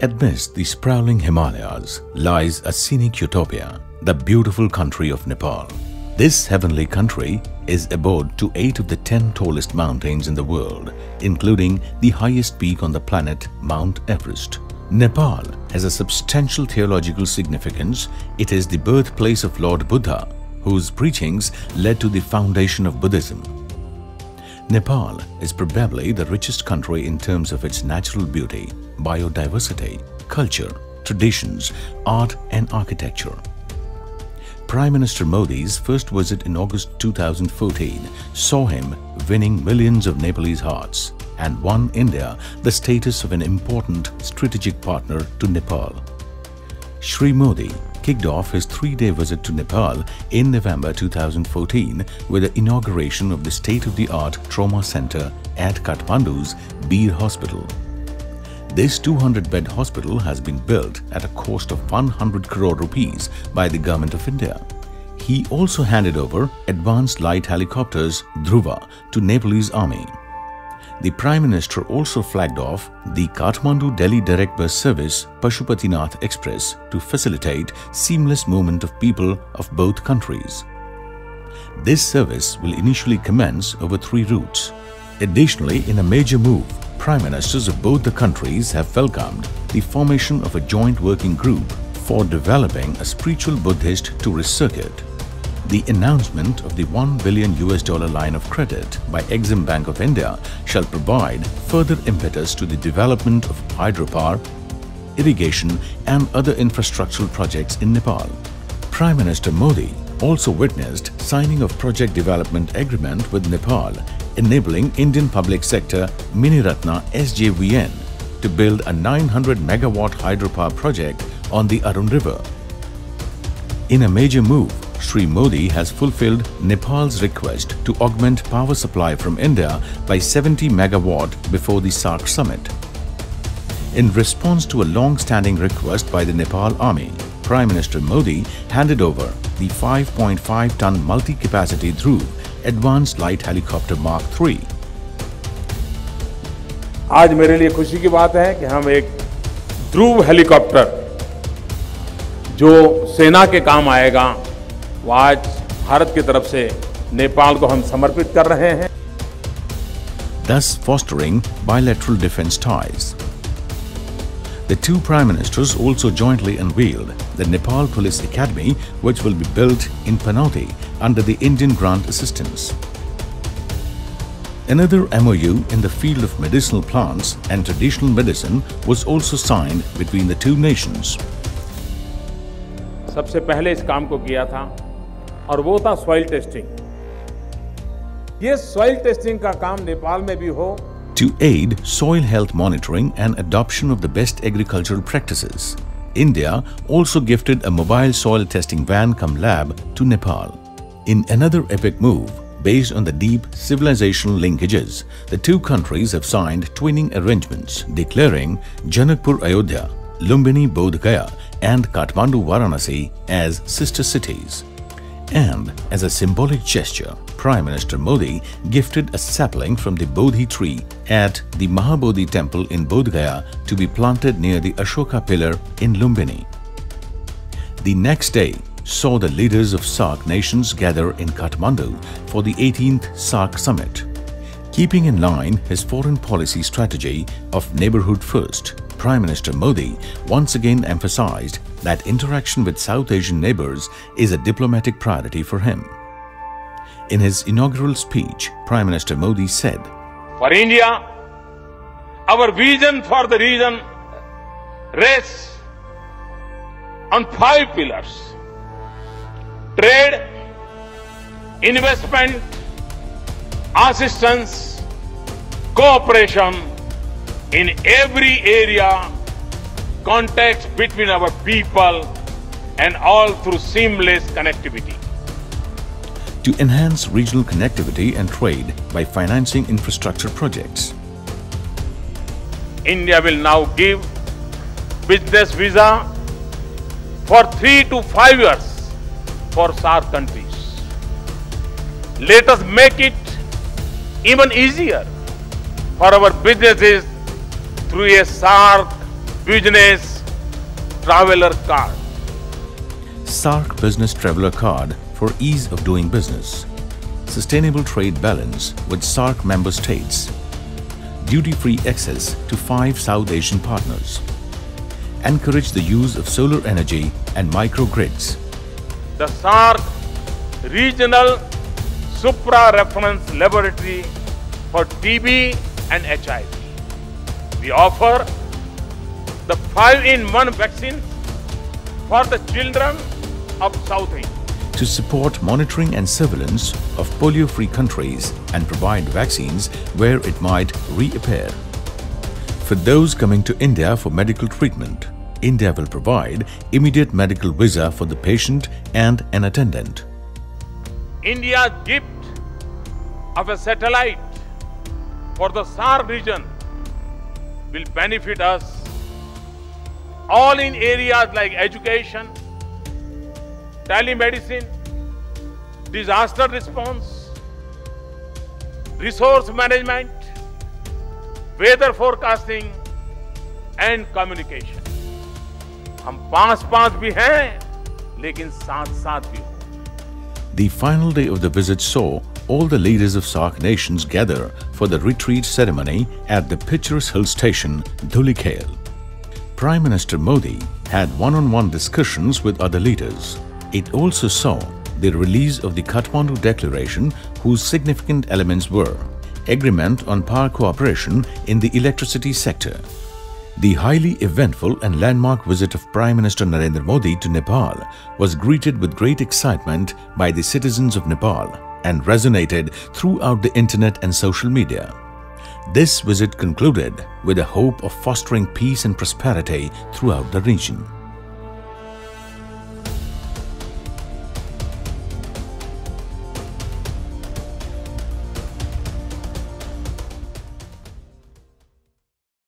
Amidst the sprawling Himalayas lies a scenic utopia, the beautiful country of Nepal. This heavenly country is abode to 8 of the 10 tallest mountains in the world, including the highest peak on the planet, Mount Everest. Nepal has a substantial theological significance. It is the birthplace of Lord Buddha, whose preachings led to the foundation of Buddhism. Nepal is probably the richest country in terms of its natural beauty, biodiversity, culture, traditions, art and architecture. Prime Minister Modi's first visit in August 2014 saw him winning millions of Nepalese hearts and won India the status of an important strategic partner to Nepal. Shri Modi kicked off his 3-day visit to Nepal in November 2014 with the inauguration of the state-of-the-art trauma center at Kathmandu's Bir Hospital. This 200-bed hospital has been built at a cost of 100 crore rupees by the Government of India. He also handed over advanced light helicopters Dhruva to Nepalese army. The Prime Minister also flagged off the Kathmandu-Delhi direct bus service Pashupatinath Express to facilitate seamless movement of people of both countries. This service will initially commence over 3 routes. Additionally, in a major move, Prime Ministers of both the countries have welcomed the formation of a joint working group for developing a spiritual Buddhist tourist circuit. The announcement of the $1 billion line of credit by Exim Bank of India shall provide further impetus to the development of hydropower, irrigation and other infrastructural projects in Nepal. Prime Minister Modi also witnessed signing of project development agreement with Nepal, enabling Indian public sector Miniratna SJVN to build a 900 megawatt hydropower project on the Arun River. In a major move, Shri Modi has fulfilled Nepal's request to augment power supply from India by 70 megawatt before the SAARC summit. In response to a long-standing request by the Nepal Army, Prime Minister Modi handed over the 5.5-ton multi-capacity Dhruv Advanced Light Helicopter Mark III. आज मेरे लिए खुशी की बात है कि हम एक ध्रुव हेलीकॉप्टर जो सेना के काम आएगा, वो आज भारत की तरफ से नेपाल को हम समर्पित कर रहे हैं. Thus fostering bilateral defense ties. The two Prime Ministers also jointly unveiled the Nepal Police Academy, which will be built in Panauti under the Indian grant assistance. Another MOU in the field of medicinal plants and traditional medicine was also signed between the two nations. सबसे पहले इस काम को किया था और वो था सॉइल टेस्टिंग. ये सॉइल टेस्टिंग का काम नेपाल में भी हो. To aid soil health monitoring and adoption of the best agricultural practices, India also gifted a mobile soil testing van cum lab to Nepal. In another epic move, based on the deep civilizational linkages, the two countries have signed twinning arrangements declaring Janakpur Ayodhya, Lumbini Bodh Gaya and Kathmandu Varanasi as sister cities. And as a symbolic gesture, Prime Minister Modi gifted a sapling from the Bodhi tree at the Mahabodhi temple in Bodh Gaya to be planted near the Ashoka pillar in Lumbini. The next day saw the leaders of SAARC nations gather in Kathmandu for the 18th SAARC summit. Keeping in line his foreign policy strategy of neighborhood first, Prime Minister Modi once again emphasized that interaction with South Asian neighbors is a diplomatic priority for him. In his inaugural speech, Prime Minister Modi said, For India, our vision for the region rests on 5 pillars: trade, investment, assistance, cooperation in every area, contact between our people, and all through seamless connectivity. To enhance regional connectivity and trade by financing infrastructure projects. India will now give business visa for 3 to 5 years for SAARC countries. Let us make it even easier for our businesses through a SAARC Business Traveler Card. SAARC Business Traveler Card for ease of doing business. Sustainable trade balance with SAARC member states. Duty-free access to 5 South Asian partners. Encourage the use of solar energy and microgrids. The SAARC Regional Supra-Reference Laboratory for TB and HIV. We offer the 5-in-1 vaccine for the children of South Asia. To support monitoring and surveillance of polio-free countries and provide vaccines where it might reappear. For those coming to India for medical treatment, India will provide immediate medical visa for the patient and an attendant. India's gift of a satellite for the SAARC region will benefit us all in areas like education, telemedicine, disaster response, resource management, weather forecasting and communication. हम पास भी हैं, लेकिन साथ भी हो. The final day of the visit saw all the leaders of SAARC nations gather for the retreat ceremony at the picturesque hill station Dhulikhel. Prime Minister Modi had one-on-one discussions with other leaders. It also saw the release of the Kathmandu Declaration, whose significant elements were agreement on power cooperation in the electricity sector. The highly eventful and landmark visit of Prime Minister Narendra Modi to Nepal was greeted with great excitement by the citizens of Nepal and resonated throughout the internet and social media. This visit concluded with a hope of fostering peace and prosperity throughout the region.